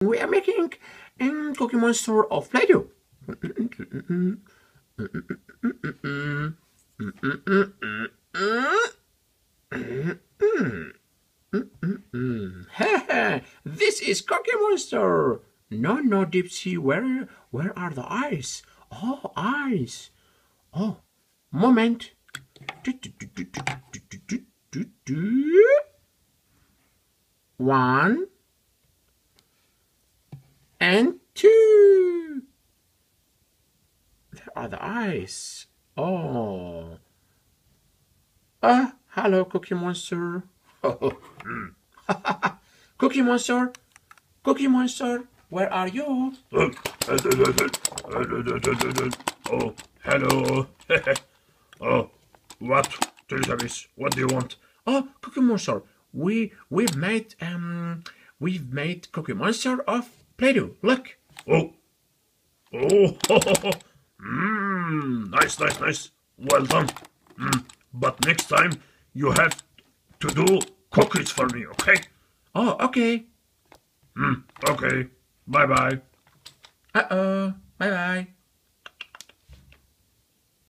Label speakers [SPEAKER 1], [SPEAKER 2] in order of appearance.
[SPEAKER 1] We are making a Cookie Monster of Play-Doh. This is Cookie Monster. No, Dipsy. Where are the eyes? Oh, eyes. Oh, moment. One and two. There are the eyes. Oh. Hello, Cookie Monster. Cookie Monster. Cookie Monster, where are you?
[SPEAKER 2] Oh, hello. Oh, what? Teletubbies, what do you want?
[SPEAKER 1] Oh, Cookie Monster, we've made Cookie Monster of Play-Doh. Look.
[SPEAKER 2] Oh, nice. Well done. But next time you have to do cookies for me, okay?
[SPEAKER 1] Oh, okay.
[SPEAKER 2] Okay. Bye.
[SPEAKER 1] Bye-bye.